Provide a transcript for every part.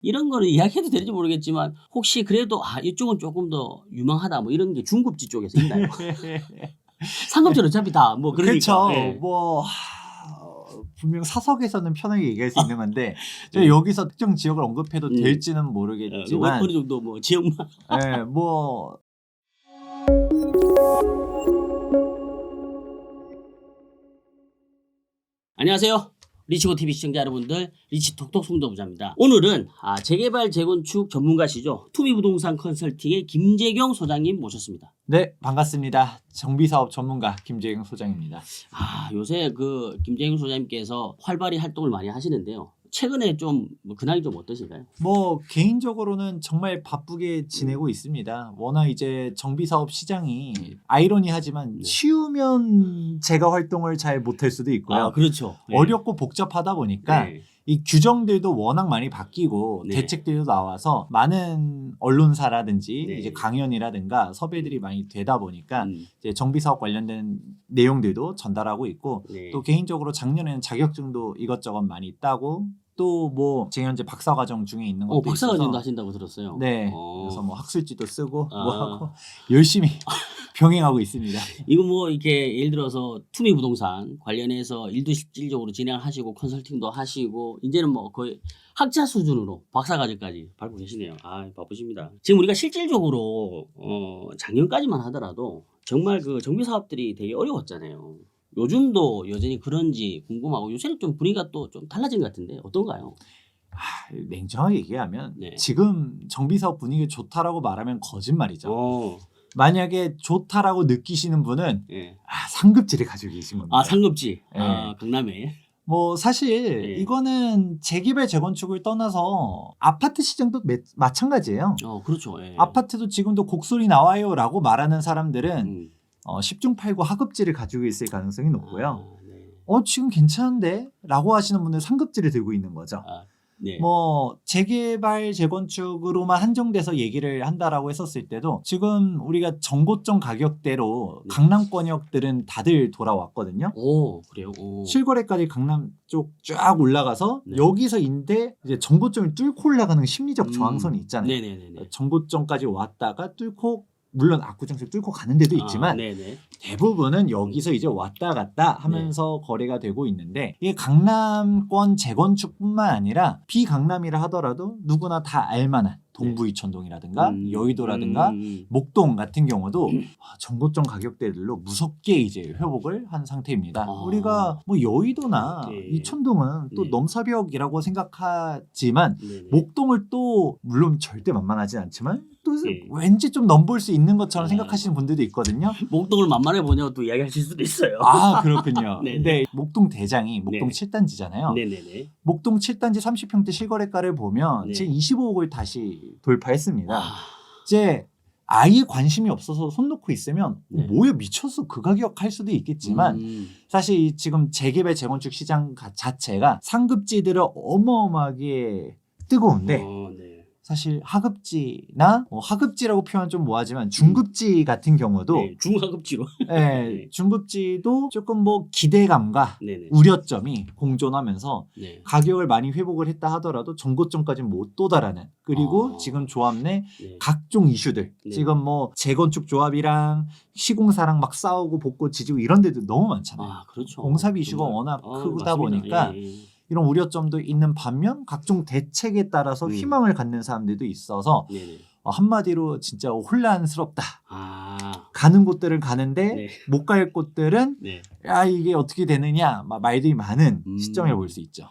이런 거는 이야기해도 되는지 모르겠지만 혹시 그래도 '아 이쪽은 쪼끔 더 유망하다.' 뭐 이런 게 중급지 쪽에서 있나요? 상급지는 어차피 다 뭐 그러니까. 그쵸. 예. 뭐 분명 사석에서는 편하게 얘기할 수 있는 건데 제가 예. 여기서 특정 지역을 언급해도 음. 될지는 어느 모르겠지만 정도 뭐 지역만 예 뭐 안녕하세요. 리치고 TV 시청자 여러분들, 리치 톡톡 송도부자입니다. 오늘은 재개발 재건축 전문가시죠. 투미부동산 컨설팅의 김재경 소장님 모셨습니다. 네 반갑습니다. 정비사업 전문가 김재경 소장입니다. 요새 그 김재경 소장님께서 활발히 활동을 많이 하시는데요. 최근에 좀 뭐 근황이 좀 어떠신가요? 뭐 개인적으로는 정말 바쁘게 지내고 있습니다. 워낙 이제 정비사업 시장이 아이러니하지만 네. 쉬우면 제가 활동을 잘 못할 수도 있고요. 그렇죠. 네. 어렵고 복잡하다 보니까 네. 이 규정들도 워낙 많이 바뀌고 네. 대책들도 나와서 많은 언론사라든지 네. 이제 강연이라든가 섭외들이 많이 되다 보니까 음. 이제 정비사업 관련된 내용들도 전달하고 있고 네. 또 개인적으로 작년에는 자격증도 이것저것 많이 따고 또 뭐 지금 현재 박사과정 중에 있는 것도 박사과정도 있어서 하신다고 들었어요. 네 그래서 뭐 학술지도 쓰고 뭐 아. 하고 열심히 병행하고 있습니다. 이거 뭐 이렇게 예를 들어서 투미부동산 관련해서 일도 실질적으로 진행을 하시고 컨설팅도 하시고 이제는 뭐 거의 학자 수준으로 박사과정까지 밟고 계시네요. 바쁘십니다. 지금 우리가 실질적으로 작년까지만 하더라도 정말 그 정비 사업들이 되게 어려웠잖아요. 요즘도 여전히 그런지 궁금하고 요새는 좀 분위기가 또 좀 달라진 것 같은데 어떤가요? 냉정하게 얘기하면 네. 지금 정비사업 분위기 좋다라고 말하면 거짓말이죠. 어. 만약에 좋다라고 느끼시는 분은 예. 상급지를 가지고 계신 겁니다. 상급지. 예. 강남에. 뭐 사실 예. 이거는 재개발 재건축을 떠나서 아파트 시장도 마찬가지예요. 그렇죠. 예. 아파트도 지금도 곡소리 나와요라고 말하는 사람들은 음. 10중 8구 하급지를 가지고 있을 가능성이 높고요. 네. 지금 괜찮은데? 라고 하시는 분은 상급지를 들고 있는 거죠. 네. 뭐 재개발 재건축으로만 한정돼서 얘기를 한다라고 했었을 때도 지금 우리가 정고점 가격대로 네. 강남권역들은 다들 돌아왔거든요. 그래요? 실거래까지 강남 쪽 쫙 올라가서 네. 여기서인데 이제 정고점을 뚫고 올라가는 심리적 저항선이 있잖아요. 네네네. 정고점까지 왔다가 뚫고 물론 압구정실 뚫고 가는 데도 있지만 네네. 대부분은 여기서 이제 왔다 갔다 하면서 거래가 되고 있는데 이게 강남권 재건축뿐만 아니라 비강남이라 하더라도 누구나 다 알만한 동부 이천동이라든가 여의도라든가 목동 같은 경우도 정고점 가격대들로 무섭게 이제 회복을 한 상태입니다. 우리가 뭐 여의도나 네. 이천동은 또 네. 넘사벽이라고 생각하지만 네네. 목동을 또 물론 절대 만만하지 않지만 또 네. 왠지 좀 넘볼 수 있는 것처럼 생각하시는 분들도 있거든요. 목동을 만만해 보냐고 또 이야기하실 수도 있어요. 그렇군요. 네네. 근데 목동 대장이 목동 네. 7단지잖아요. 네네네. 목동 7단지 30평대 실거래가를 보면 네. 지금 25억을 다시 돌파했습니다. 아, 이제 아예 관심이 없어서 손 놓고 있으면 네. 뭐야 미쳤어 그 가격 할 수도 있겠지만 사실 이 지금 재개발 재건축 시장 자체가 상급지들은 어마어마하게 뜨거운데 네. 사실 하급지나 하급지라고 표현 좀 뭐하지만 중급지 같은 경우도 네. 중하급지로. 네. 중급지도 조금 뭐 기대감과 네네. 우려점이 공존하면서 네. 가격을 많이 회복을 했다 하더라도 정고점까지는 못 도달하는 그리고 지금 조합 내 네. 각종 이슈들 네. 지금 뭐 재건축 조합이랑 시공사랑 막 싸우고 복고 지지고 이런 데도 너무 많잖아요. 그렇죠. 공사비 이슈가 정말. 워낙 맞습니다. 크다 보니까 예. 이런 우려점도 있는 반면 각종 대책에 따라서 희망을 갖는 사람들도 있어서 네네. 한마디로 진짜 혼란스럽다. 아, 가는 곳들은 가는데 네. 못 갈 곳들은 네. 야 이게 어떻게 되느냐 막 말들이 많은 시점이라고 볼 수 있죠.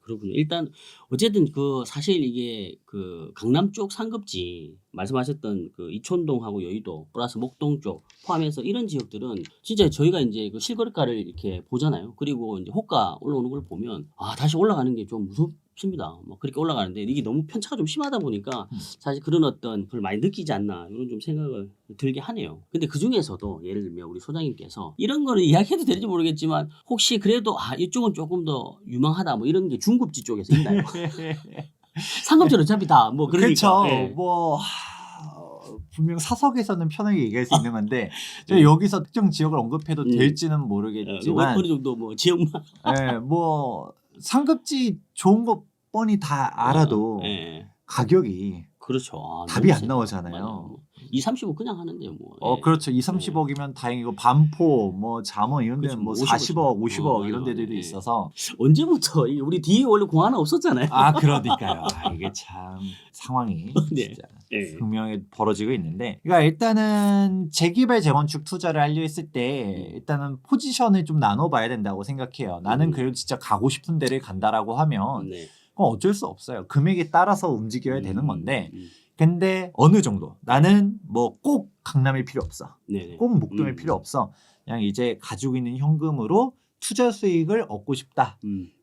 그렇군요. 일단 어쨌든 그 사실 이게 그 강남 쪽 상급지 말씀하셨던 그 이촌동하고 여의도 플러스 목동 쪽 포함해서 이런 지역들은 진짜 저희가 이제 그 실거래가를 이렇게 보잖아요. 그리고 이제 호가 올라오는 걸 보면 다시 올라가는 게 좀 무섭습니다. 뭐 그렇게 올라가는데 이게 너무 편차가 좀 심하다 보니까 사실 그런 어떤 걸 많이 느끼지 않나 이런 좀 생각을 들게 하네요. 근데 그 중에서도 예를 들면 우리 소장님께서 이런 거는 이야기해도 되는지 모르겠지만 혹시 그래도 이쪽은 조금 더 유망하다 뭐 이런 게 중급지 쪽에서 있나요? 상급지는 어차피 다 뭐 그러니까. 그렇죠. 예. 뭐 분명 사석에서는 편하게 얘기할 수 있는 건데 제가 여기서 특정 지역을 언급해도 될지는 모르겠지만 어느 정도 뭐 지역만. 뭐 상급지 좋은 거 뻔히 다 알아도 예. 가격이 그렇죠. 아, 답이 너무 안 세. 나오잖아요. 맞아요. 2, 30은 그냥 하는데요, 뭐. 예. 그렇죠. 2, 30억이면 다행이고 반포, 뭐 잠원 이런 데는 그렇죠. 뭐 50억 40억, 50억 이런 맞아요. 데들도 예. 있어서 언제부터 우리 뒤에 원래 공 하나 없었잖아요. 그러니까요. 이게 참 상황이 네. 진짜 예. 분명히 벌어지고 있는데, 그러니까 일단은 재개발 재건축 투자를 하려 했을 때 일단은 포지션을 좀 나눠봐야 된다고 생각해요. 나는 그래도 진짜 가고 싶은 데를 간다라고 하면 네. 그건 어쩔 수 없어요. 금액에 따라서 움직여야 되는 건데, 음. 근데 어느 정도 나는 뭐 꼭 강남일 필요 없어. 네네. 꼭 목동일 필요 없어. 그냥 이제 가지고 있는 현금으로 투자 수익을 얻고 싶다.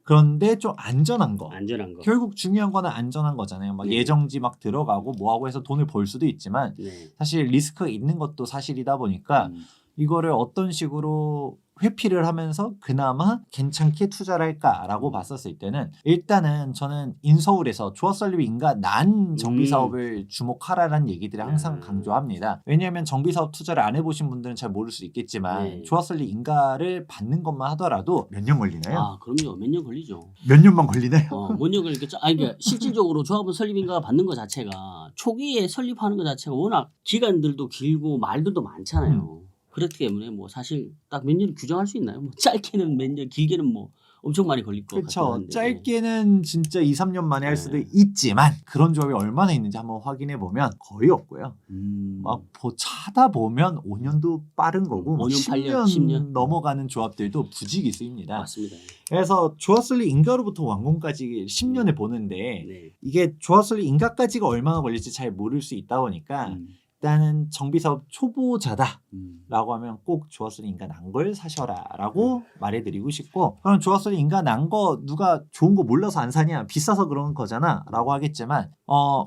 그런데 좀 안전한 거. 안전한 거. 결국 중요한 거는 안전한 거잖아요. 막 네. 예정지 막 들어가고 뭐하고 해서 돈을 벌 수도 있지만 네. 사실 리스크가 있는 것도 사실이다 보니까 이거를 어떤 식으로 회피를 하면서 그나마 괜찮게 투자를 할까라고 봤었을 때는 일단은 저는 인서울에서 조합설립 인가 난 정비사업을 주목하라는 얘기들을 항상 강조합니다. 왜냐하면 정비사업 투자를 안 해보신 분들은 잘 모를 수 있겠지만 네. 조합설립 인가를 받는 것만 하더라도 몇 년 걸리나요? 아, 그럼요. 몇 년 걸리죠. 몇 년만 걸리나요? 몇 년 걸리겠죠. 그러니까 실질적으로 조합원 설립인가 받는 것 자체가 초기에 설립하는 것 자체가 워낙 기간들도 길고 말들도 많잖아요. 그렇기 때문에 뭐 사실 딱 몇 년 규정할 수 있나요? 뭐 짧게는 몇 년, 길게는 뭐 엄청 많이 걸릴 것 같긴 그렇죠. 한데. 짧게는 진짜 2, 3년 만에 할 수도 네. 있지만 그런 조합이 얼마나 있는지 한번 확인해 보면 거의 없고요. 막 찾아보면 5년도 빠른 거고 5년, 8년, 10년 10년 넘어가는 조합들도 부지기 있습니다. 맞습니다. 그래서 조합설립 인가로부터 완공까지 10년을 보는데 네. 이게 조합설립 인가까지가 얼마나 걸릴지 잘 모를 수 있다 보니까 일단은 정비사업 초보자다라고 하면 꼭 조합설립 인가 난 걸 사셔라라고 말해드리고 싶고, 그럼 조합설립 인가 난 거 누가 좋은 거 몰라서 안 사냐, 비싸서 그런 거잖아라고 하겠지만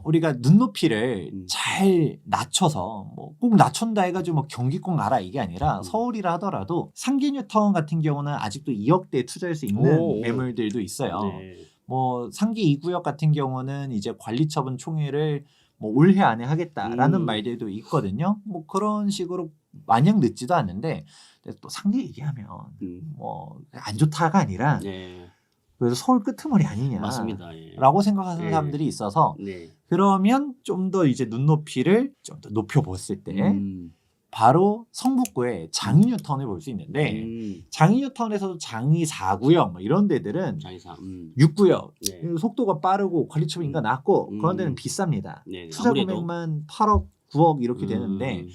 우리가 눈높이를 잘 낮춰서 뭐 꼭 낮춘다 해가지고 뭐 경기권 가라 이게 아니라 서울이라 하더라도 상기뉴타운 같은 경우는 아직도 2억대에 투자할 수 있는 매물들도 있어요. 네. 뭐 상기 2구역 같은 경우는 이제 관리처분 총회를 뭐 올해 안에 하겠다라는 말들도 있거든요. 뭐 그런 식으로 마냥 늦지도 않는데 또 상기 얘기하면 뭐 안 좋다가 아니라 네. 그래서 서울 끄트머리 아니냐 맞습니다. 예. 라고 생각하는 예. 사람들이 있어서 네. 그러면 좀 더 이제 눈높이를 좀 더 높여봤을 때 바로 성북구의 장이뉴타운을 볼 수 있는데 장이뉴타운에서도 장이 4구역 뭐 이런 데들은 장이사. 6구역 네. 속도가 빠르고 관리처분인가 낮고 그런 데는 비쌉니다. 네. 투자 아무래도. 금액만 8억 9억 이렇게 되는데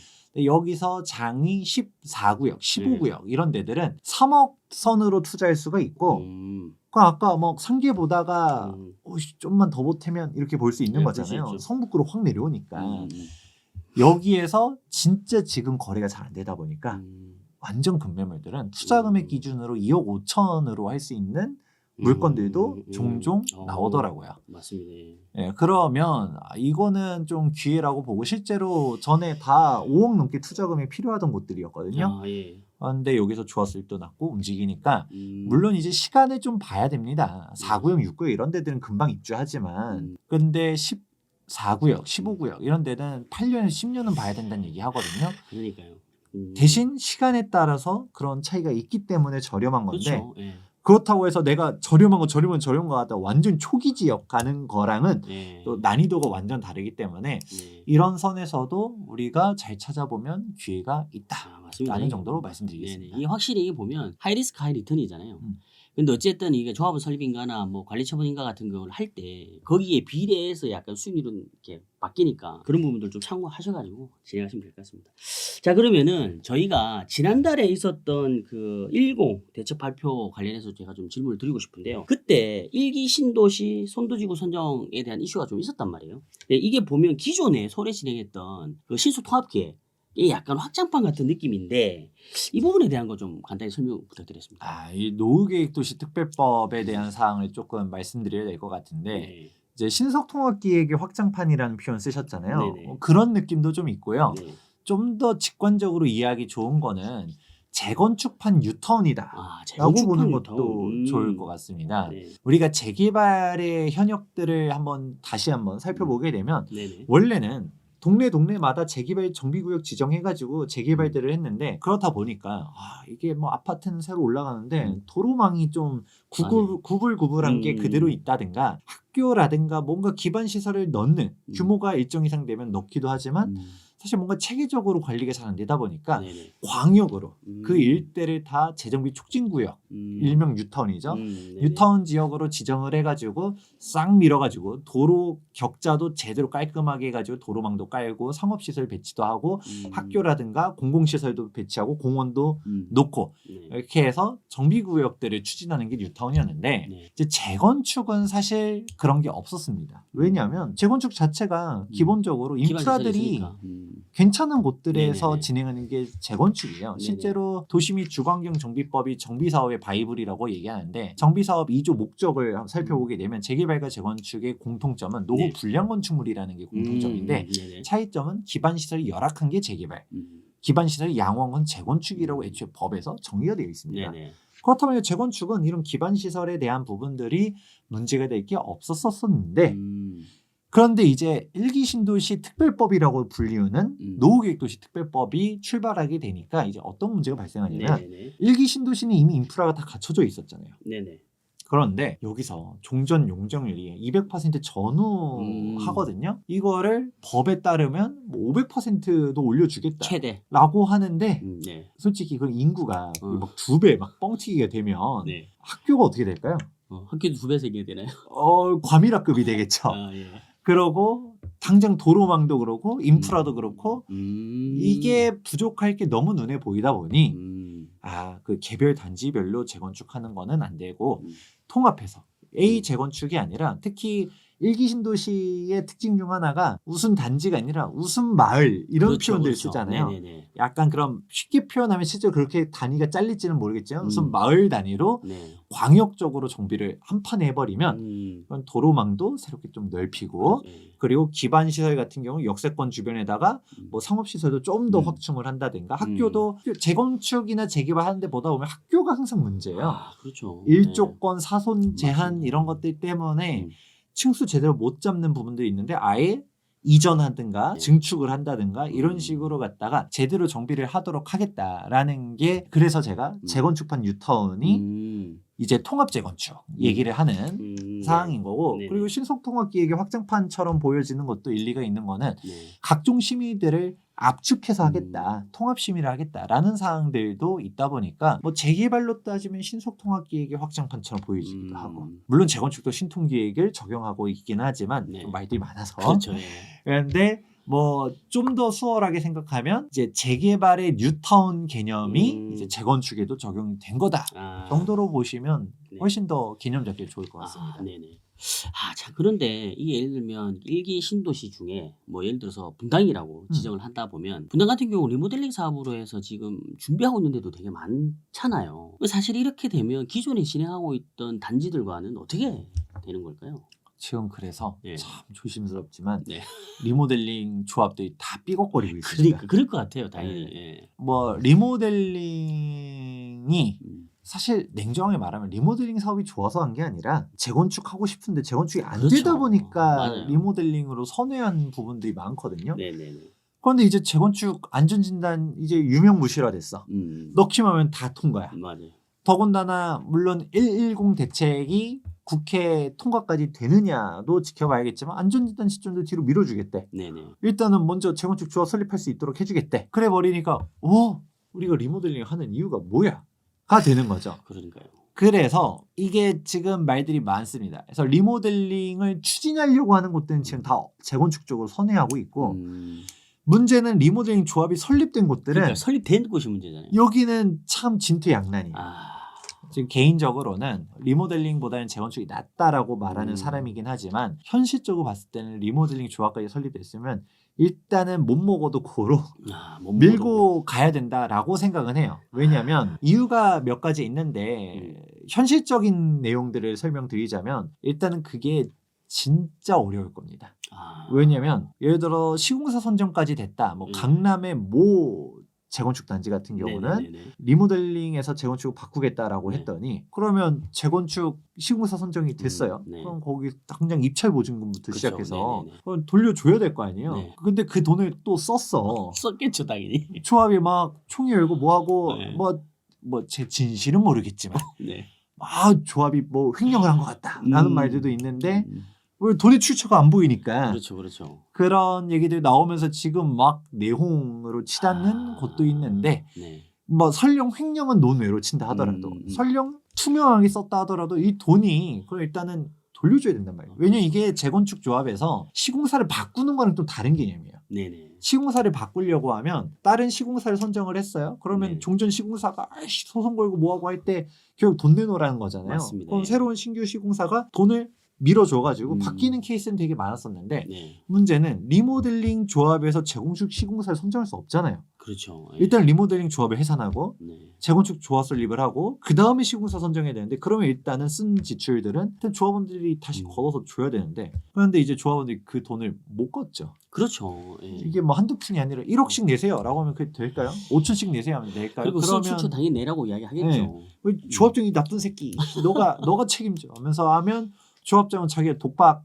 여기서 장이 14구역 15구역 이런 데들은 3억 선으로 투자할 수가 있고 그럼 아까 뭐 상계 보다가 좀만 더 보태면 이렇게 볼 수 있는 네, 거잖아요. 그럴 수 있죠. 성북구로 확 내려오니까 여기에서 진짜 지금 거래가 잘 안 되다 보니까 완전 급매물들은 투자 금액 기준으로 2억 5천으로 할 수 있는 물건들도 종종 나오더라고요. 맞습니다. 예, 그러면 이거는 좀 기회라고 보고 실제로 전에 다 5억 넘게 투자금이 필요하던 곳들이었거든요. 예. 그런데 여기서 조합수익도 낮고 움직이니까 물론 이제 시간을 좀 봐야 됩니다. 4구역, 6구역 이런 데들은 금방 입주하지만 근데 14구역, 15구역 이런 데는 8년, 10년은 봐야 된다는 얘기 하거든요. 그러니까요. 대신 시간에 따라서 그런 차이가 있기 때문에 저렴한 건데 그렇죠. 예. 그렇다고 해서 내가 저렴한 거 하다 완전 초기 지역 가는 거랑은 또 난이도가 완전 다르기 때문에 이런 선에서도 우리가 잘 찾아보면 기회가 있다라는 정도로 말씀드리겠습니다. 이게 확실히 보면 하이 리스크 하이 리턴이잖아요. 근데 어쨌든 이게 조합원 설립인가나 뭐 관리처분인가 같은 걸 할 때 거기에 비례해서 약간 수익률은 이렇게 바뀌니까 그런 부분들 좀 참고하셔가지고 진행하시면 될 것 같습니다. 자, 그러면은 저희가 지난달에 있었던 그 10 대책 발표 관련해서 제가 좀 질문을 드리고 싶은데요. 그때 1기 신도시 선도지구 선정에 대한 이슈가 좀 있었단 말이에요. 이게 보면 기존에 서울에 진행했던 그 신수 통합계획 이게 약간 확장판 같은 느낌인데 이 부분에 대한 거 좀 간단히 설명 부탁드리겠습니다. 이 노후계획도시 특별법에 대한 사항을 조금 말씀드려야 될 것 같은데 이제 신석통합기획의 확장판이라는 표현 쓰셨잖아요. 그런 느낌도 좀 있고요. 좀 더 직관적으로 이해하기 좋은 거는 재건축판 유턴이다 라고 보는 것도 좋을 것 같습니다. 우리가 재개발의 현역들을 다시 한번 살펴보게 되면 원래는 동네마다 재개발 정비구역 지정해가지고 재개발들을 했는데 그렇다 보니까 이게 뭐 아파트는 새로 올라가는데 도로망이 좀 구불구불한 게 그대로 있다든가 학교라든가 뭔가 기반 시설을 넣는 규모가 일정 이상 되면 넣기도 하지만 사실 뭔가 체계적으로 관리가 잘 안 되다 보니까 네네. 광역으로 그 일대를 다 재정비 촉진구역 일명 뉴타운이죠. 네네. 뉴타운 지역으로 지정을 해가지고 싹 밀어가지고 도로 격자도 제대로 깔끔하게 해가지고 도로망도 깔고 상업시설 배치도 하고 학교라든가 공공시설도 배치하고 공원도 놓고 네. 이렇게 해서 정비구역들을 추진하는 게 뉴타운이었는데 네. 이제 재건축은 사실 그런 게 없었습니다. 왜냐하면 재건축 자체가 기본적으로 기반 인프라들이 시설이 있으니까. 괜찮은 곳들에서 네네네. 진행하는 게 재건축이에요. 네네. 실제로 도시 및 주거환경 정비법이 정비사업의 바이블이라고 얘기하는데 정비사업 2조 목적을 살펴보게 되면 재개발과 재건축의 공통점은 노후 네. 불량 건축물이라는 게 공통점인데 네네. 차이점은 기반 시설이 열악한 게 재개발, 기반 시설이 양호한 건 재건축이라고 애초에 법에서 정의가 되어 있습니다. 네네. 그렇다면 재건축은 이런 기반 시설에 대한 부분들이 문제가 될 게 없었었는데 그런데 이제 일기 신도시 특별법이라고 불리우는 노후계획도시 특별법이 출발하게 되니까 이제 어떤 문제가 발생하냐면 네네네. 일기 신도시는 이미 인프라가 다 갖춰져 있었잖아요. 네네. 그런데 여기서 종전 용적률이 200% 전후하거든요. 이거를 법에 따르면 뭐 500%도 올려주겠다라고 최대. 하는데 네. 솔직히 그 인구가 막 2배 막 뻥튀기가 되면 네. 학교가 어떻게 될까요? 학교도 2배 세게 되나요? 과밀학급이 되겠죠. 아, 예. 그러고 당장 도로망도 그렇고 인프라도 그렇고 이게 부족할 게 너무 눈에 보이다 보니 그 개별 단지별로 재건축하는 거는 안 되고 통합해서 A 재건축이 아니라 특히 일기 신도시의 특징 중 하나가 웃음 단지가 아니라 웃음 마을 이런 그렇죠, 표현들 그렇죠. 쓰잖아요. 네네네. 약간 그럼 쉽게 표현하면 실제로 그렇게 단위가 잘릴지는 모르겠지만 웃음 마을 단위로 네. 광역적으로 정비를 한 판에 해버리면 그건 도로망도 새롭게 좀 넓히고 그리고 기반 시설 같은 경우 역세권 주변에다가 뭐 상업시설도 좀 더 확충을 한다든가 학교도 재건축이나 재개발하는 데 보다 보면 학교가 항상 문제예요. 아, 그렇죠. 일조권, 사손 제한 맞습니다. 이런 것들 때문에 층수 제대로 못 잡는 부분들이 있는데 아예 이전하든가 네. 증축을 한다든가 이런 식으로 갖다가 제대로 정비를 하도록 하겠다라는 게 그래서 제가 재건축판 뉴타운이 이제 통합 재건축 얘기를 하는 사항인 거고 네네. 그리고 신속통합기획의 확장판처럼 보여지는 것도 일리가 있는 거는 네. 각종 심의들을 압축해서 하겠다, 통합 심의를 하겠다라는 사항들도 있다 보니까 뭐 재개발로 따지면 신속통합기획의 확장판처럼 보여지기도 하고 물론 재건축도 신통기획을 적용하고 있긴 하지만 네. 좀 말들이 많아서 그렇죠. 예. 그런데 뭐 좀 더 수월하게 생각하면 이제 재개발의 뉴타운 개념이 이제 재건축에도 적용이 된 거다 정도로 보시면 네. 훨씬 더 개념 잡기 좋을 것 같습니다. 네네. 자, 그런데 이게 예를 들면 일기 신도시 중에 뭐 예를 들어서 분당이라고 지정을 한다 보면 분당 같은 경우 리모델링 사업으로 해서 지금 준비하고 있는 데도 되게 많잖아요. 사실 이렇게 되면 기존에 진행하고 있던 단지들과는 어떻게 되는 걸까요? 지금 그래서 네. 참 조심스럽지만 네. 리모델링 조합들이 다 삐걱거리고 있습니다. 그러니까 그럴 것 같아요, 당연히. 예. 뭐 리모델링이 사실 냉정하게 말하면 리모델링 사업이 좋아서 한 게 아니라 재건축하고 싶은데 재건축이 안 그렇죠. 되다 보니까 맞아요. 리모델링으로 선회한 부분들이 많거든요. 네네네. 그런데 이제 재건축 안전진단 이제 유명무실화 됐어. 넣기만 하면 다 통과야. 맞아요. 더군다나 물론 110 대책이 국회 통과까지 되느냐도 지켜봐야겠지만 안전진단 시점도 뒤로 밀어주겠대. 네네. 일단은 먼저 재건축 조합 설립할 수 있도록 해주겠대. 그래 버리니까 우리가 리모델링 하는 이유가 뭐야? 가 되는 거죠. 그러니까요. 그래서 이게 지금 말들이 많습니다. 그래서 리모델링을 추진하려고 하는 곳들은 지금 다 재건축 쪽으로 선회하고 있고 문제는 리모델링 조합이 설립된 곳들은 그러니까 설립된 곳이 문제잖아요. 여기는 참 진퇴양난이에요. 아, 지금 개인적으로는 리모델링보다는 재건축이 낫다라고 말하는 사람이긴 하지만 현실적으로 봤을 때는 리모델링 조합까지 설립됐으면 일단은 못 먹어도 고로 못 밀고 가야 된다라고 생각은 해요. 왜냐하면 이유가 몇 가지 있는데 현실적인 내용들을 설명드리자면 일단은 그게 진짜 어려울 겁니다. 왜냐하면 예를 들어 시공사 선정까지 됐다. 뭐 강남의 모 재건축 단지 같은 경우는 네네네네. 리모델링에서 재건축을 바꾸겠다라고 네. 했더니 그러면 재건축 시공사 선정이 됐어요. 네. 그럼 거기 당장 입찰 보증금부터 그쵸. 시작해서 네네네. 그건 돌려줘야 될 거 아니에요. 네. 근데 그 돈을 또 썼어. 썼겠죠, 당연히. 조합이 막 총회 열고 뭐하고 네. 뭐 제 진실은 모르겠지만 네. 조합이 뭐 횡령을 한 것 같다라는 말들도 있는데 왜 돈의 출처가 안 보이니까 그렇죠, 그렇죠. 그런 얘기들이 나오면서 지금 막 내홍으로 치닫는 곳도 있는데 네. 뭐 설령 횡령은 논외로 친다 하더라도 설령 투명하게 썼다 하더라도 이 돈이 그럼 일단은 돌려줘야 된단 말이에요. 왜냐면 이게 재건축 조합에서 시공사를 바꾸는 거는 또 다른 개념이에요. 네네. 시공사를 바꾸려고 하면 다른 시공사를 선정을 했어요. 그러면 네. 종전 시공사가 아이씨, 소송 걸고 뭐하고 할 때 결국 돈 내놓으라는 거잖아요. 맞습니다. 그럼 예. 새로운 신규 시공사가 돈을 밀어줘가지고 음. 바뀌는 케이스는 되게 많았었는데 네. 문제는 리모델링 조합에서 재건축 시공사를 선정할 수 없잖아요. 그렇죠. 예. 일단 리모델링 조합을 해산하고 네. 재건축 조합 설립을 하고 그 다음에 시공사 선정해야 되는데 그러면 일단은 쓴 지출들은 일단 조합원들이 다시 걷어서 줘야 되는데 그런데 이제 조합원들이 그 돈을 못 걷죠. 그렇죠. 예. 이게 뭐 한두 푼이 아니라 1억씩 내세요라고 하면 그게 될까요? 5천씩 내세요 하면 될까요? 그리고 수출처 당연히 내라고 이야기하겠죠. 조합장이 나쁜 새끼 너가 책임져 하면서 하면 조합장은 자기가 독박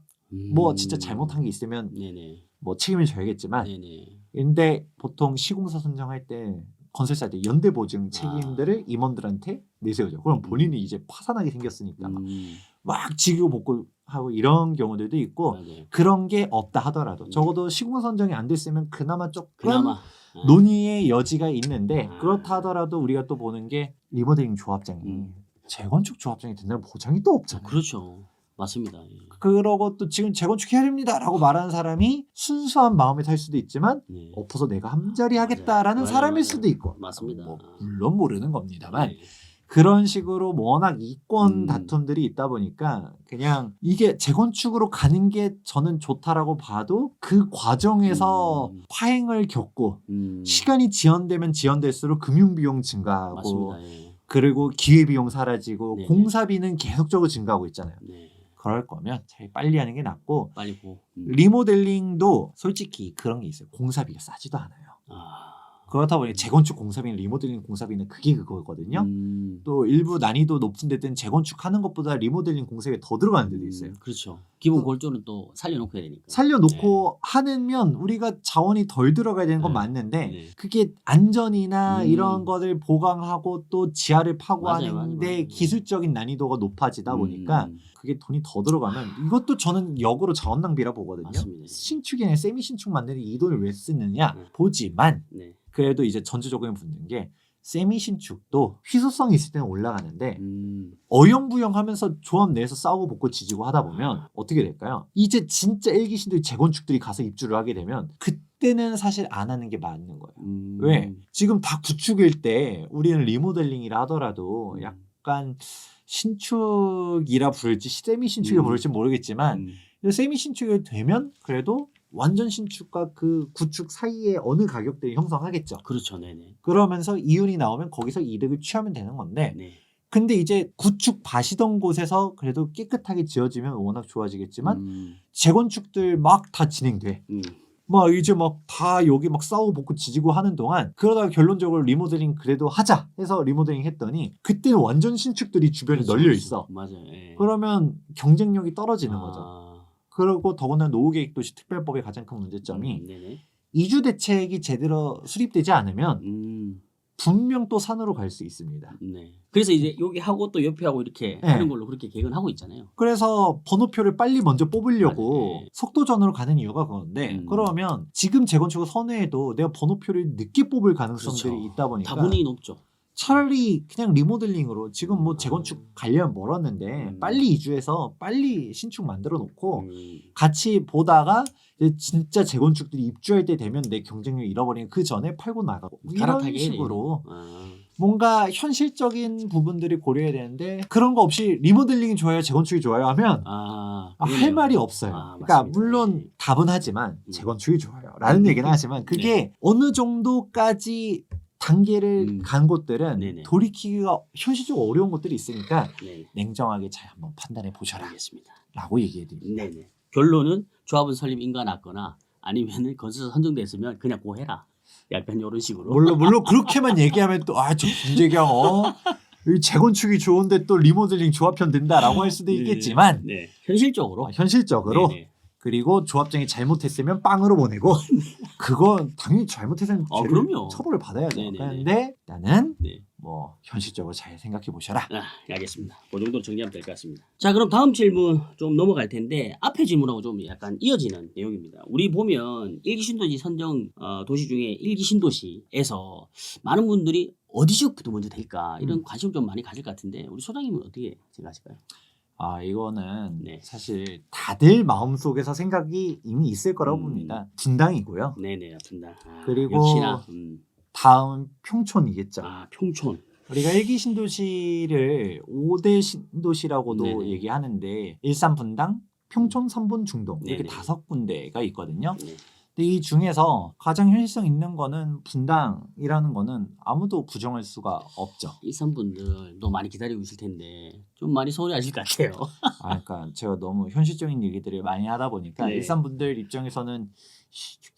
뭐 진짜 잘못한 게 있으면 네네. 뭐 책임을 져야겠지만 네네. 근데 보통 시공사 선정할 때 건설사한테 연대 보증 책임들을 임원들한테 내세우죠. 그럼 본인이 이제 파산하게 생겼으니까 막 지고 복구하고 이런 경우들도 있고 맞아요. 그런 게 없다 하더라도 적어도 시공 선정이 안 됐으면 그나마 조금 그나마 논의의 여지가 있는데 그렇다 하더라도 우리가 또 보는 게 리모델링 조합장이 재건축 조합장이 된다는 보장이 또 없잖아요. 그렇죠. 맞습니다. 예. 그러고 또 지금 재건축해야 됩니다라고 말하는 사람이 순수한 마음에 살 수도 있지만 네. 엎어서 내가 함자리 하겠다라는 맞아요. 사람일 맞아요. 수도 있고 맞습니다. 뭐 물론 모르는 겁니다만 네. 그런 식으로 워낙 이권 다툼들이 있다 보니까 그냥 이게 재건축으로 가는 게 저는 좋다라고 봐도 그 과정에서 파행을 겪고 시간이 지연되면 지연될수록 금융비용 증가하고 맞습니다. 예. 그리고 기회비용 사라지고 네네. 공사비는 계속적으로 증가하고 있잖아요. 네. 그럴 거면 차라리 빨리 하는 게 낫고 빨리 고. 리모델링도 솔직히 그런 게 있어요. 공사비가 싸지도 않아요. 그렇다 보니 재건축 공사비는 리모델링 공사비는 그게 그거거든요. 또 일부 난이도 높은 데든 재건축하는 것보다 리모델링 공사비가 더 들어가는 데도 있어요. 그렇죠. 기본 골조는 또 살려놓고 해야 되니까. 살려놓고 하면 우리가 자원이 덜 들어가야 되는 건 맞는데 네. 그게 안전이나 이런 것을 보강하고 또 지하를 파고 맞아요, 하는데 맞아요. 기술적인 난이도가 높아지다 보니까 그게 돈이 더 들어가면 이것도 저는 역으로 자원 낭비라 보거든요. 맞습니다. 신축이 아니라 세미 신축 만드는 이 돈을 왜 쓰느냐 보지만 네. 그래도 이제 전체적으로 붙는 게 세미 신축도 희소성이 있을 때는 올라가는데 어영부영하면서 조합 내에서 싸우고 붙고 지지고 하다 보면 어떻게 될까요? 이제 진짜 일기신들이 재건축들이 가서 입주를 하게 되면 그때는 사실 안 하는 게 맞는 거예요. 왜? 지금 다 구축일 때 우리는 리모델링이라 하더라도 약간 신축이라 부를지 세미 신축이라 부를지 모르겠지만 세미 신축이 되면 그래도 완전 신축과 그 구축 사이에 어느 가격대를 형성하겠죠. 그렇죠. 네네. 그러면서 이윤이 나오면 거기서 이득을 취하면 되는 건데 네. 근데 이제 구축 밭이던 곳에서 그래도 깨끗하게 지어지면 워낙 좋아지겠지만 재건축들 막 다 진행돼. 막 이제 막 다 여기 막 싸우고 붙고 지지고 하는 동안 그러다가 결론적으로 리모델링 그래도 하자 해서 리모델링 했더니 그때는 완전 신축들이 주변에 그렇죠, 널려 그렇죠. 있어. 맞아요. 예. 그러면 경쟁력이 떨어지는 거죠. 그리고 더구나 노후계획도시 특별법의 가장 큰 문제점이 네네. 이주 대책이 제대로 수립되지 않으면 분명 또 산으로 갈 수 있습니다. 네. 그래서 이제 여기 하고 또 옆에 하고 이렇게 네. 하는 걸로 그렇게 계획은 하고 있잖아요. 그래서 번호표를 빨리 먼저 뽑으려고 맞아요. 네. 속도전으로 가는 이유가 그건데 그러면 지금 재건축을 선회해도 내가 번호표를 늦게 뽑을 가능성들이 그렇죠. 있다 보니까 다분히 높죠. 차라리 그냥 리모델링으로 지금 뭐 재건축 가려면 멀었는데 빨리 이주해서 빨리 신축 만들어 놓고 같이 보다가 이제 진짜 재건축들이 입주할 때 되면 내 경쟁력 잃어버리는 그 전에 팔고 나가고 이런 갈아타게 식으로 뭔가 현실적인 부분들이 고려해야 되는데 그런 거 없이 리모델링이 좋아요 재건축이 좋아요 하면 할 말이 없어요. 그러니까 맞습니다. 물론 답은 하지만 재건축이 좋아요 라는 얘기는 하지만 그게 어느 정도까지 단계를 간 곳들은 네네. 돌이키기가 현실적으로 어려운 것들이 있으니까 네. 냉정하게 잘 한번 판단해 보셔라 알겠습니다. 라고 얘기해 드립니다. 네네. 결론은 조합원 설립 인가났거나 아니면은 건설사 선정됐으면 그냥 고 해라. 약간 이런 식으로. 물론 그렇게만 얘기하면 또 저 김재경 이 재건축이 좋은데 또 리모델링 조합편 된다라고 할 수도 있겠지만 네. 현실적으로. 현실적으로 네네. 그리고 조합장이 잘못했으면 빵으로 보내고 그건 당연히 잘못했으면 그럼요. 처벌을 받아야죠. 네네네. 그런데 나는 네. 뭐 현실적으로 잘 생각해 보셔라. 알겠습니다. 그 정도로 정리하면 될 것 같습니다. 자, 그럼 다음 질문 좀 넘어갈 텐데 앞에 질문하고 좀 약간 이어지는 내용입니다. 우리 보면 일기 신도시 선정 도시 중에 일기 신도시에서 많은 분들이 어디 지역부터 먼저 될까 이런 관심 좀 많이 가질 것 같은데 우리 소장님은 어떻게 생각하실까요? 이거는 네. 사실 다들 마음속에서 생각이 이미 있을 거라고 봅니다. 분당이고요. 네네, 분당. 그리고 역시나 다음 평촌이겠죠. 평촌. 우리가 일기 신도시를 5대 신도시라고도 네네. 얘기하는데 일산, 분당, 평촌, 선본, 중동 이렇게 네네. 5군데가 있거든요. 네. 근데 이 중에서 가장 현실성 있는 거는 분당이라는 거는 아무도 부정할 수가 없죠. 일산 분들도 많이 기다리고 있을 텐데 좀 많이 서운해하실 것 같아요. 그러니까 제가 너무 현실적인 얘기들을 많이 하다 보니까 네. 일산 분들 입장에서는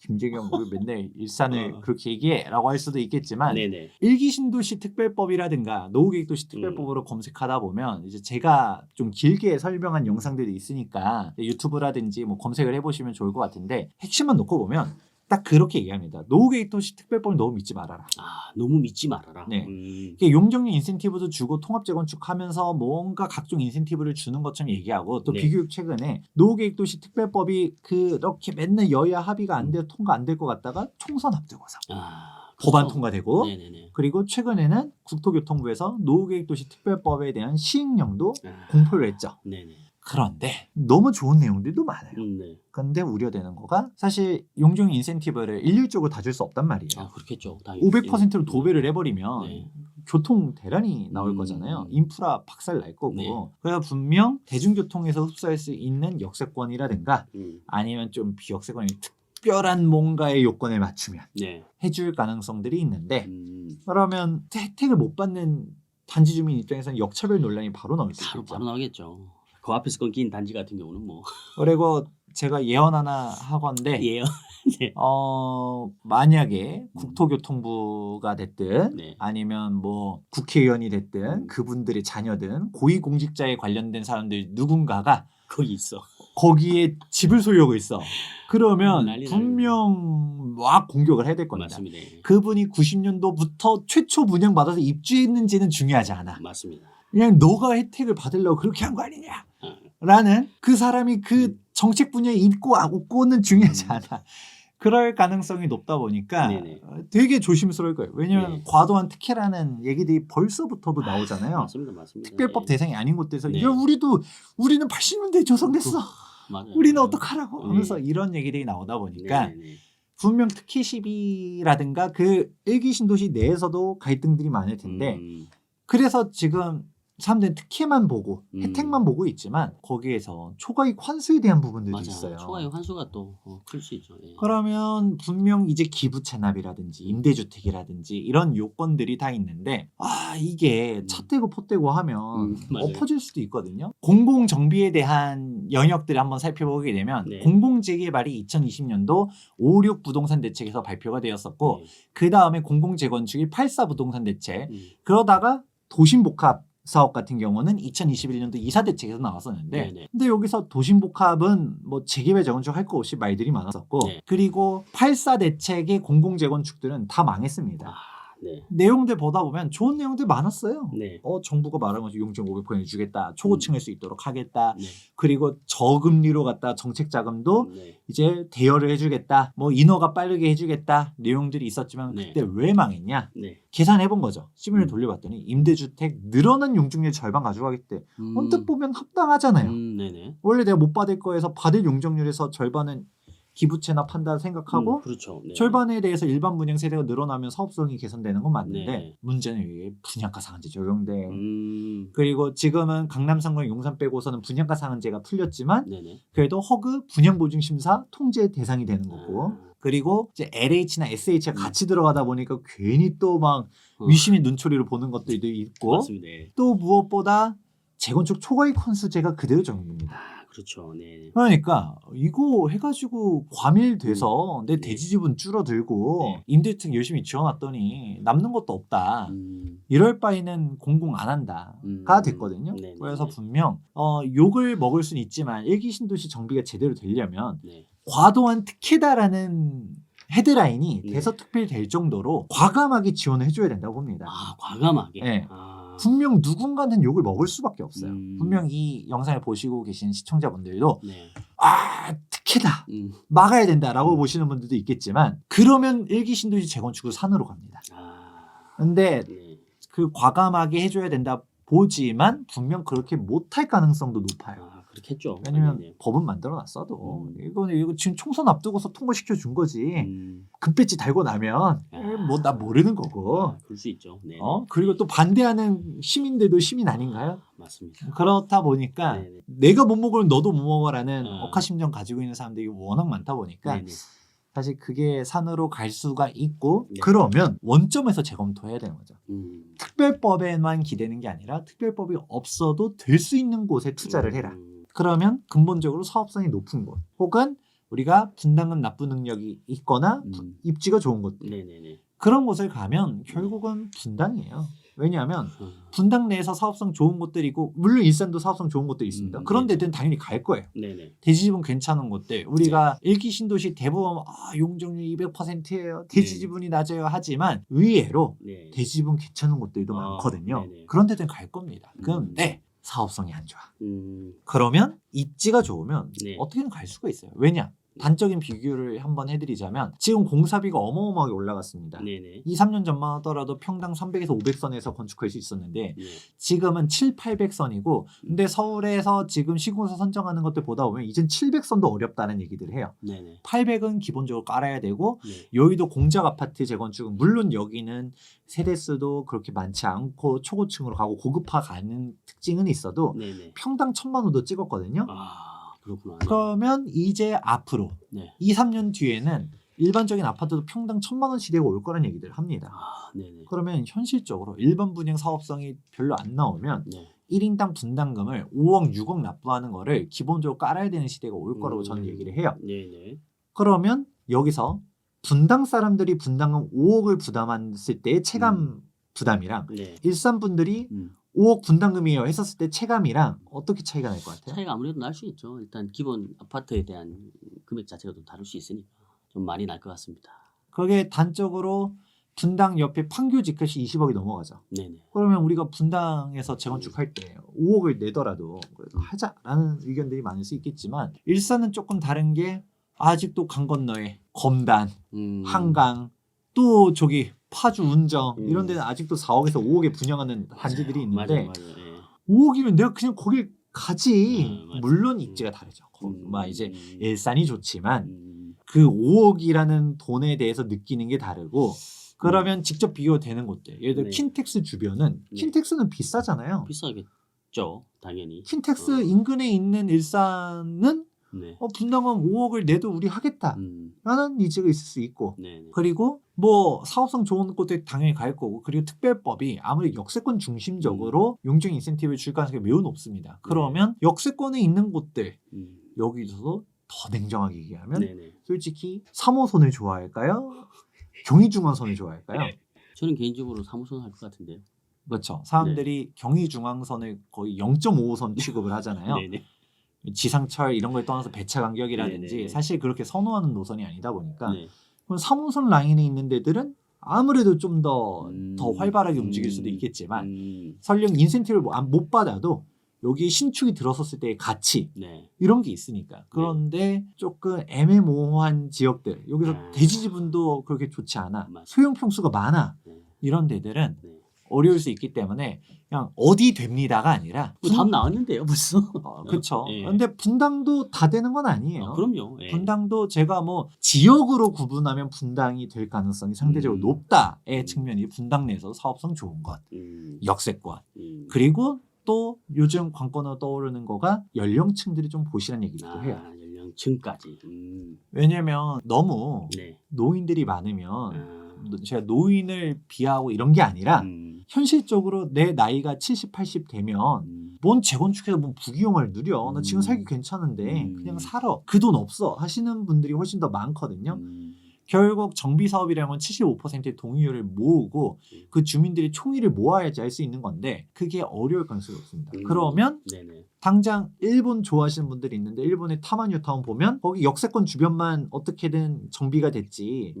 김재경 왜 맨날 일산을 그렇게 얘기해?라고 할 수도 있겠지만 네네. 일기 신도시 특별법이라든가 노후계획도시 특별법으로 검색하다 보면 이제 제가 좀 길게 설명한 영상들이 있으니까 유튜브라든지 뭐 검색을 해보시면 좋을 것 같은데 핵심만 놓고 보면 딱 그렇게 얘기합니다. 노후계획도시 특별법을 너무 믿지 말아라. 너무 믿지 말아라. 네. 이게 용적률 인센티브도 주고 통합 재건축하면서 뭔가 각종 인센티브를 주는 것처럼 얘기하고 또 네. 비교육 최근에 노후계획도시 특별법이 그렇게 맨날 여야 합의가 안 돼서 통과 안 될 것 같다가 총선 앞두고서 법안 그렇죠. 통과되고 네네네. 그리고 최근에는 국토교통부에서 노후계획도시 특별법에 대한 시행령도 공표를 했죠. 네네. 그런데 너무 좋은 내용들도 많아요. 네. 근데 우려되는 거가 사실 용적률 인센티브를 일률적으로 다 줄 수 없단 말이에요. 그렇겠죠. 당연히. 500%로 도배를 해버리면 네. 교통 대란이 나올 거잖아요. 인프라 박살 날 거고. 네. 그래서 분명 대중교통에서 흡수할 수 있는 역세권이라든가 아니면 좀 비역세권이 특별한 뭔가의 요건을 맞추면 네. 해줄 가능성들이 있는데 그러면 혜택을 못 받는 단지 주민 입장에서는 역차별 논란이 바로 나올 수 있겠죠. 바로 나오겠죠. 그 앞에서 끊긴 단지 같은 경우는 뭐. 그리고 제가 예언 하나 하건데 예요. 네. 만약에 국토교통부가 됐든 네. 아니면 뭐 국회의원이 됐든 그분들의 자녀든 고위공직자에 관련된 사람들 누군가가 거기 있어. 거기에 집을 소유하고 있어. 그러면 난리 분명 막 공격을 해야 될 겁니다. 맞습니다. 그분이 90년도부터 최초 분양받아서 입주했는지는 중요하지 않아. 맞습니다. 그냥 너가 혜택을 받으려고 그렇게 한 거 아니냐 라는 그 사람이 그 정책 분야에 있고 없고는 중요하지 않아. 그럴 가능성이 높다 보니까 네네. 되게 조심스러울 거예요. 왜냐하면 네. 과도한 특혜라는 얘기들이 벌써부터도 나오잖아요. 맞습니다. 특별법 대상이 아닌 곳에서 네. 야 우리는 80년대에 조성됐어. 맞아요. 우리는 어떡하라고 네. 하면서 이런 얘기들이 나오다 보니까 네네. 분명 특혜 시비라든가 그 일기 신도시 내에서도 갈등들이 많을 텐데 그래서 지금 사람들은 특혜만 보고 혜택만 보고 있지만 거기에서 초과이익 환수에 대한 부분들도 맞아요. 있어요. 초과이익 환수가 또 클 수 있죠. 예. 그러면 분명 이제 기부 체납이라든지 임대주택이라든지 이런 요건들이 다 있는데 이게 찻대고 포대고 하면 맞아요. 엎어질 수도 있거든요. 공공정비에 대한 영역들을 한번 살펴보게 되면 네. 공공재개발이 2020년도 56 부동산 대책에서 발표가 되었었고 네. 그 다음에 공공재건축이 84 부동산 대책 그러다가 도심복합 사업 같은 경우는 2021년도 2사 대책에서 나왔었는데 네네. 근데 여기서 도심복합은 뭐 재개발 재건축 할 거 없이 말들이 많았었고 네. 그리고 8사 대책의 공공재건축들은 다 망했습니다. 네. 내용들 보다 보면 좋은 내용들 많았어요. 네. 정부가 말한 것이 용적 500% 주겠다. 초고층일 수 있도록 하겠다. 네. 그리고 저금리로 갖다 정책 자금도 네. 이제 대여를 해주겠다. 뭐 인허가 빠르게 해주겠다. 내용들이 있었지만 네. 그때 왜 망했냐? 네. 계산해본 거죠. 시뮬레이터 돌려봤더니 임대주택 늘어난 용적률 절반 가져가겠대. 언뜻 보면 합당하잖아요. 네네. 원래 내가 못 받을 거에서 받을 용적률에서 절반은 기부 체납한다 생각하고 그렇죠. 네. 절반에 대해서 일반 분양 세대가 늘어나면 사업성이 개선되는 건 맞는데 네. 문제는 이게 분양가 상한제 적용돼. 그리고 지금은 강남, 상권, 용산 빼고서는 분양가 상한제가 풀렸지만 네네. 그래도 허그 분양 보증 심사 통제 대상이 되는 거고 그리고 이제 LH나 SH가 같이 들어가다 보니까 괜히 또 막 위심의 눈초리로 보는 것들도 있고 맞습니다. 또 무엇보다 재건축 초과이익 환수제가 그대로 적용됩니다. 그렇죠. 네. 그러니까 이거 해가지고 과밀돼서 내 네. 대지지분 줄어들고 네. 임대주택 열심히 지어놨더니 남는 것도 없다. 이럴 바에는 공공 안 한다가 됐거든요. 네네. 그래서 분명 욕을 먹을 수는 있지만 일기 신도시 정비가 제대로 되려면 네. 과도한 특혜다라는 헤드라인이 네. 대서특필 될 정도로 과감하게 지원을 해줘야 된다고 봅니다. 아, 과감하게. 네. 아. 분명 누군가는 욕을 먹을 수밖에 없어요. 음. 분명 이 영상을 보시고 계신 시청자분들도 네. 아 특혜다 막아야 된다라고 보시는 분들도 있겠지만 그러면 일기 신도시 재건축으로 산으로 갑니다. 아. 근데 네. 그 과감하게 해줘야 된다 보지만 분명 그렇게 못할 가능성도 높아요. 아, 그렇겠죠. 왜냐면 네. 법은 만들어놨어도 이거 지금 총선 앞두고서 통과시켜 준 거지. 음. 금배지 달고 나면 뭐 나 모르는 거고. 아, 그럴 수 있죠. 네. 그리고 또 반대하는 시민들도 시민 아닌가요? 맞습니다. 그렇다 보니까 네네. 내가 못 먹으면 너도 못 먹어라는 아. 억하심정 가지고 있는 사람들이 워낙 많다 보니까 네네. 사실 그게 산으로 갈 수가 있고 네. 그러면 원점에서 재검토해야 되는 거죠. 음. 특별법에만 기대는 게 아니라 특별법이 없어도 될 수 있는 곳에 투자를 해라. 음. 그러면 근본적으로 사업성이 높은 곳 혹은 우리가 분담금 납부 능력이 있거나 입지가 좋은 곳 네네네. 그런 곳을 가면 결국은 분당이에요. 왜냐하면 분당 내에서 사업성 좋은 곳들이고 물론 일산도 사업성 좋은 곳들이 있습니다. 그런 데들은 당연히 갈 거예요. 네네. 대지지분 괜찮은 곳들 우리가 일기 신도시 대부분 용적률 200%예요. 대지지분이 낮아요 하지만 의외로 네. 대지지분 괜찮은 곳들도 아, 많거든요. 네네. 그런 데들은 갈 겁니다. 그런데 사업성이 안 좋아. 음. 그러면 입지가 좋으면 네. 어떻게든 갈 수가 있어요. 왜냐? 단적인 비교를 한번 해드리자면 지금 공사비가 어마어마하게 올라갔습니다. 네네. 2, 3년 전만 하더라도 평당 300에서 500선에서 건축할 수 있었는데 네. 지금은 7, 800선이고 근데 서울에서 지금 시공사 선정하는 것들 보다 보면 이젠 700선도 어렵다는 얘기들을 해요. 네네. 800은 기본적으로 깔아야 되고 네. 여의도 공작 아파트 재건축은 물론 여기는 세대수도 그렇게 많지 않고 초고층으로 가고 고급화 가는 특징은 있어도 네네. 평당 1000만 원도 찍었거든요. 아, 그렇구나. 그러면 이제 앞으로 네. 2, 3년 뒤에는 일반적인 아파트도 평당 1000만 원 시대가 올 거란 얘기를 합니다. 아, 네네. 그러면 현실적으로 일반 분양 사업성이 별로 안 나오면 네. 1인당 분담금을 5억, 6억 납부하는 거를 기본적으로 깔아야 되는 시대가 올 거라고 저는 얘기를 해요. 네네. 그러면 여기서 분당 사람들이 분담금 5억을 부담했을 때의 체감 부담이랑 네. 일산 분들이 5억 분담금이에요 했었을 때 체감이랑 어떻게 차이가 날 것 같아요? 차이가 아무래도 날 수 있죠. 일단 기본 아파트에 대한 금액 자체가 좀 다를 수 있으니까 좀 많이 날 것 같습니다. 그게 단적으로 분당 옆에 판교 지켓이 20억이 넘어가죠. 네네. 그러면 우리가 분당에서 재건축할 때 5억을 내더라도 그래도 하자라는 의견들이 많을 수 있겠지만 일산은 조금 다른 게 아직도 강 건너에 검단, 한강 또 저기 파주 운정 이런 데는 아직도 4억에서 5억에 분양하는 단지들이 있는데 맞아요. 예. 5억이면 내가 그냥 거길 가지. 맞아요. 물론 입지가 다르죠. 막 이제 일산이 좋지만 음. 그 5억이라는 돈에 대해서 느끼는 게 다르고 그러면 직접 비교되는 곳들 예를 들어 네. 킨텍스 주변은 네. 킨텍스는 비싸잖아요. 비싸겠죠, 당연히. 킨텍스 인근에 있는 일산은 네. 분담금 5억을 내도 우리 하겠다 라는 니즈가 있을 수 있고 네네. 그리고 뭐 사업성 좋은 곳들 당연히 갈 거고 그리고 특별법이 아무리 역세권 중심적으로 용적 인센티브를 줄 가능성이 매우 높습니다. 그러면 역세권에 있는 곳들 여기서도 더 냉정하게 얘기하면 네네. 솔직히 3호선을 좋아할까요? 경의중앙선을 좋아할까요? 저는 개인적으로 사무소 할 것 같은데요. 그렇죠. 사람들이 경의중앙선을 거의 0.5호선 취급을 하잖아요. 네네. 지상철 이런 걸 떠나서 배차 간격이라든지 네네. 사실 그렇게 선호하는 노선이 아니다 보니까 네. 그럼 3호선 라인에 있는 데들은 아무래도 좀 더 활발하게 움직일 수도 있겠지만 설령 인센티브를 못 받아도 여기 신축이 들어섰을 때의 가치 네. 이런 게 있으니까 그런데 조금 애매모호한 지역들 여기서 대지지분도 그렇게 좋지 않아 맞아요. 소형 평수가 많아 네. 이런 데들은 네. 어려울 수 있기 때문에 그냥 어디 됩니다가 아니라 답 나왔는데요, 벌써. 그렇죠. 예. 근데 분당도 다 되는 건 아니에요. 그럼요. 예. 분당도 제가 뭐 지역으로 구분하면 분당이 될 가능성이 상대적으로 높다의 측면이 분당 내에서 사업성 좋은 것, 역세권 그리고 또 요즘 관건으로 떠오르는 거가 연령층들이 좀 보시라는 얘기도 해요. 연령층까지. 왜냐면 너무 네. 노인들이 많으면 제가 노인을 비하하고 이런 게 아니라 현실적으로 내 나이가 70, 80 되면 뭔 재건축해서 뭔 부귀영화를 누려. 나 지금 살기 괜찮은데 그냥 살아. 그 돈 없어 하시는 분들이 훨씬 더 많거든요. 결국 정비 사업이라는 건 75%의 동의율을 모으고 그 주민들이 총의를 모아야지 할 수 있는 건데 그게 어려울 가능성이 없습니다. 그러면 네네. 당장 일본 좋아하시는 분들이 있는데 일본의 타마뉴타운 보면 거기 역세권 주변만 어떻게든 정비가 됐지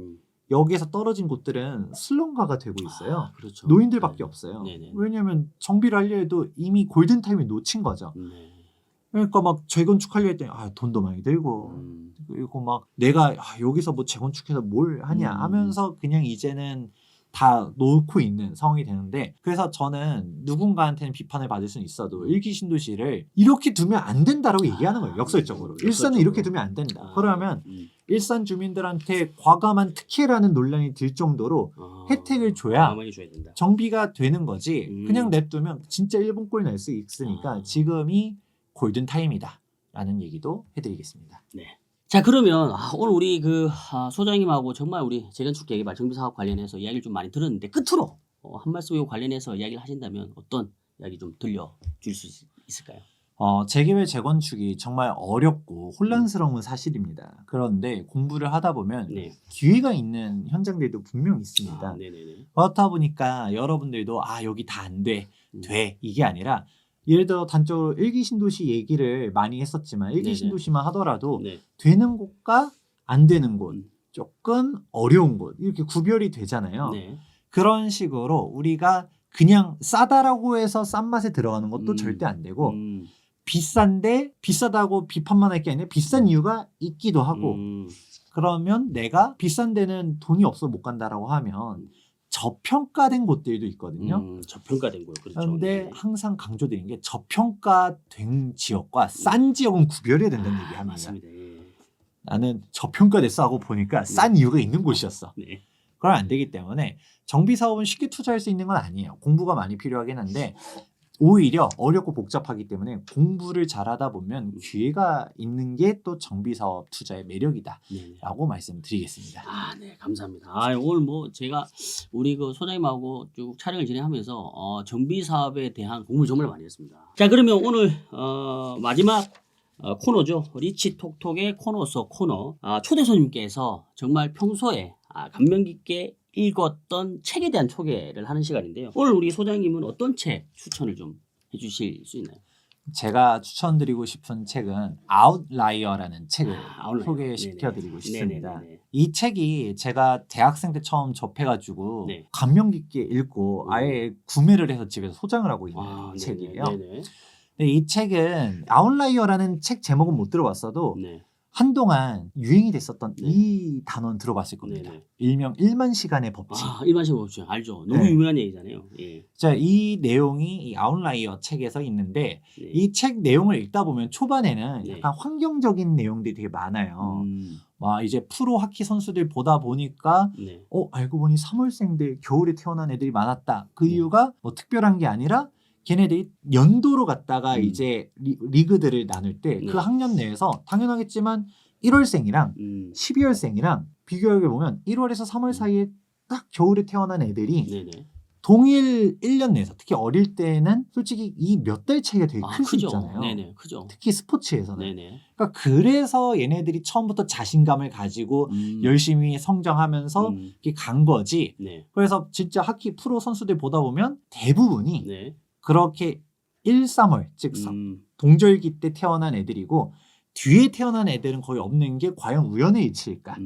여기에서 떨어진 곳들은 슬럼가가 되고 있어요. 아, 그렇죠. 노인들밖에 네. 없어요. 네네. 왜냐하면 정비를 하려 해도 이미 골든타임을 놓친 거죠. 네. 그러니까 막 재건축하려 했더니 돈도 많이 들고 그리고 막 내가 여기서 뭐 재건축해서 뭘 하냐 하면서 그냥 이제는 다 놓고 있는 상황이 되는데 그래서 저는 누군가한테는 비판을 받을 수는 있어도 일기 신도시를 이렇게 두면 안 된다라고 얘기하는 거예요. 역설적으로. 일산은 이렇게 두면 안 된다. 그러면 일산 주민들한테 과감한 특혜라는 논란이 들 정도로 혜택을 줘야 된다. 정비가 되는 거지. 그냥 냅두면 진짜 일본 꼴 날 수 있으니까 지금이 골든타임이다 라는 얘기도 해드리겠습니다. 네. 자 그러면 오늘 우리 소장님하고 정말 우리 재건축 계획발 정비 사업 관련해서 이야기를 좀 많이 들었는데 끝으로 한 말씀 이 관련해서 이야기를 하신다면 어떤 이야기 좀 들려줄 수 있을까요? 재개발 재건축이 정말 어렵고 혼란스러운 사실입니다. 그런데 공부를 하다 보면 네. 기회가 있는 현장들도 분명 있습니다. 네네네. 그렇다 보니까 여러분들도 여기 다 안 돼, 돼 이게 아니라 예를 들어 단적으로 일기 신도시 얘기를 많이 했었지만 일기 신도시만 하더라도 되는 곳과 안 되는 곳, 조금 어려운 곳 이렇게 구별이 되잖아요. 네. 그런 식으로 우리가 그냥 싸다라고 해서 싼 맛에 들어가는 것도 절대 안 되고 비싼데 비싸다고 비판만 할 게 아니라 비싼 이유가 있기도 하고 그러면 내가 비싼 데는 돈이 없어 못 간다라고 하면 저평가된 곳들도 있거든요. 저평가된 곳. 그렇죠. 그런데 항상 강조드리는 게 저평가된 지역과 싼 지역은 구별해야 된다는 얘기합니다. 맞습니다. 예. 나는 저평가됐어 하고 보니까 싼 이유가 있는 곳이었어. 네. 그건 안 되기 때문에 정비 사업은 쉽게 투자할 수 있는 건 아니에요. 공부가 많이 필요하긴 한데 오히려 어렵고 복잡하기 때문에 공부를 잘하다 보면 기회가 있는 게 또 정비 사업 투자의 매력이다라고 말씀드리겠습니다. 네, 감사합니다. 오늘 제가 우리 소장님하고 쭉 촬영을 진행하면서 정비 사업에 대한 공부를 정말 많이 했습니다. 자, 그러면 오늘 마지막 코너죠. 리치 톡톡의 코너 속 코너. 초대 손님께서 정말 평소에 감명 깊게 읽었던 책에 대한 소개를 하는 시간인데요. 오늘 우리 소장님은 어떤 책 추천을 좀 해주실 수 있나요? 제가 추천드리고 싶은 책은 아웃라이어라는 책을 소개시켜드리고 싶습니다. 네네네네. 이 책이 제가 대학생 때 처음 접해가지고 감명 깊게 읽고 아예 구매를 해서 집에서 소장을 하고 있는 책이에요. 근데 이 책은 아웃라이어라는 책 제목은 못 들어봤어도 한동안 유행이 됐었던 이 단어는 들어봤을 겁니다. 일명 1만 시간의 법칙. 1만 시간의 법칙 알죠. 너무 유명한 얘기잖아요. 예. 자, 이 내용이 이 아웃라이어 책에서 있는데 이 책 내용을 읽다 보면 초반에는 약간 환경적인 내용들이 되게 많아요. 이제 프로 하키 선수들 보다 보니까 알고 보니 3월생들 겨울에 태어난 애들이 많았다. 그 이유가 특별한 게 아니라 걔네들이 연도로 갔다가 이제 리그들을 나눌 때 그 학년 내에서 당연하겠지만 1월생이랑 12월생이랑 비교해 보면 1월에서 3월 사이에 딱 겨울에 태어난 애들이 동일 1년 내에서 특히 어릴 때는 솔직히 이 몇 달 차이가 되게 클 수 있잖아요. 크죠. 특히 스포츠에서는. 그러니까 그래서 얘네들이 처음부터 자신감을 가지고 열심히 성장하면서 이렇게 간 거지. 그래서 진짜 하키 프로 선수들 보다 보면 대부분이 그렇게 1, 3월 즉 동절기 때 태어난 애들이고 뒤에 태어난 애들은 거의 없는 게 과연 우연의 일치일까?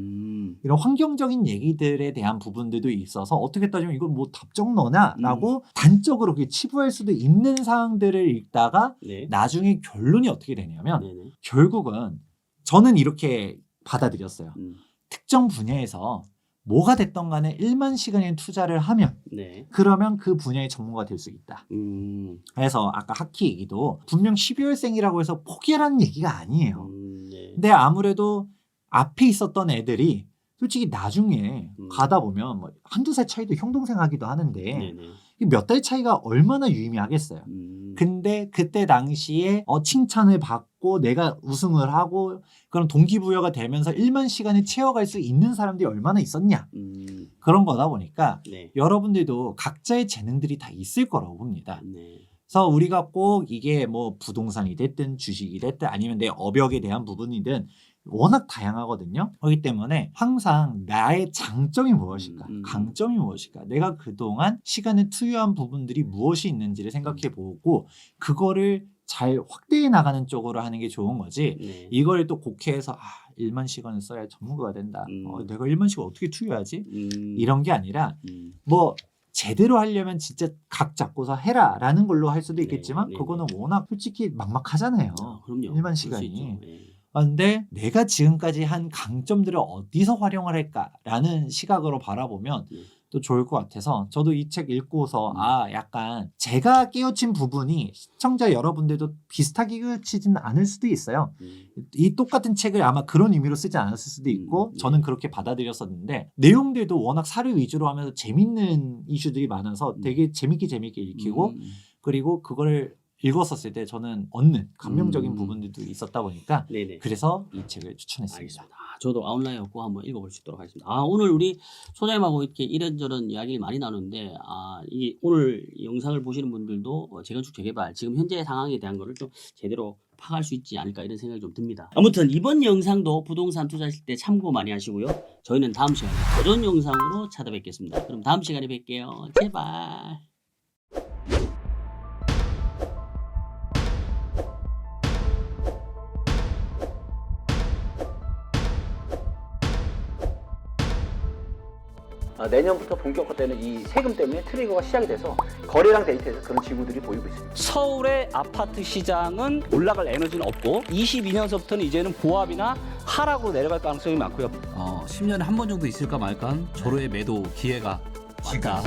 이런 환경적인 얘기들에 대한 부분들도 있어서 어떻게 따지면 이건 답정너냐? 라고 단적으로 치부할 수도 있는 사항들을 읽다가 나중에 결론이 어떻게 되냐면 결국은 저는 이렇게 받아들였어요. 특정 분야에서 뭐가 됐던 간에 1만 시간의 투자를 하면 그러면 그 분야의 전문가가 될 수 있다. 그래서 아까 하키 얘기도 분명 12월생이라고 해서 포기하라는 얘기가 아니에요. 근데 아무래도 앞에 있었던 애들이 솔직히 나중에 가다 보면 한두 살 차이도 형 동생 하기도 하는데 몇 달 차이가 얼마나 유의미하겠어요. 근데 그때 당시에 칭찬을 받고 내가 우승을 하고 그런 동기부여가 되면서 1만 시간을 채워갈 수 있는 사람들이 얼마나 있었냐. 그런 거다 보니까 여러분들도 각자의 재능들이 다 있을 거라고 봅니다. 그래서 우리가 꼭 이게 부동산이 됐든 주식이 됐든 아니면 내 업역에 대한 부분이든 워낙 다양하거든요. 그렇기 때문에 항상 나의 장점이 무엇일까, 강점이 무엇일까, 내가 그동안 시간을 투여한 부분들이 무엇이 있는지를 생각해 보고 그거를 잘 확대해 나가는 쪽으로 하는 게 좋은 거지. 네. 이걸 또 곡해해서 1만 시간을 써야 전문가가 된다. 내가 1만 시간 어떻게 투여하지? 이런 게 아니라 뭐 제대로 하려면 진짜 각 잡고서 해라라는 걸로 할 수도 있겠지만 그거는 워낙 솔직히 막막하잖아요. 그럼요. 1만 시간이. 그런데 내가 지금까지 한 강점들을 어디서 활용을 할까라는 시각으로 바라보면 또 좋을 것 같아서 저도 이 책 읽고서 약간 제가 깨우친 부분이 시청자 여러분들도 비슷하게 깨우치지는 않을 수도 있어요. 이 똑같은 책을 아마 그런 의미로 쓰지 않았을 수도 있고 저는 그렇게 받아들였었는데 내용들도 워낙 사료 위주로 하면서 재밌는 이슈들이 많아서 되게 재밌게 읽히고 그리고 그걸 읽었었을 때 저는 얻는 감명적인 부분들도 있었다 보니까 네네. 그래서 이 책을 추천했습니다. 알겠습니다. 저도 아웃라이어고 한번 읽어볼 수 있도록 하겠습니다. 오늘 우리 소장님하고 이렇게 이런저런 이야기를 많이 나누는데 이 오늘 영상을 보시는 분들도 재건축 재개발 지금 현재 상황에 대한 거를 좀 제대로 파악할 수 있지 않을까 이런 생각이 좀 듭니다. 아무튼 이번 영상도 부동산 투자하실 때 참고 많이 하시고요. 저희는 다음 시간에 도전 영상으로 찾아뵙겠습니다. 그럼 다음 시간에 뵐게요. 제발. 내년부터 본격화되는 이 세금 때문에 트리거가 시작이 돼서 거래량 데이터에서 그런 징후들이 보이고 있습니다. 서울의 아파트 시장은 올라갈 에너지는 없고 22년서부터는 이제는 보합이나 하락으로 내려갈 가능성이 많고요. 10년에 한 번 정도 있을까 말까 한 절호의 매도 기회가 왔다.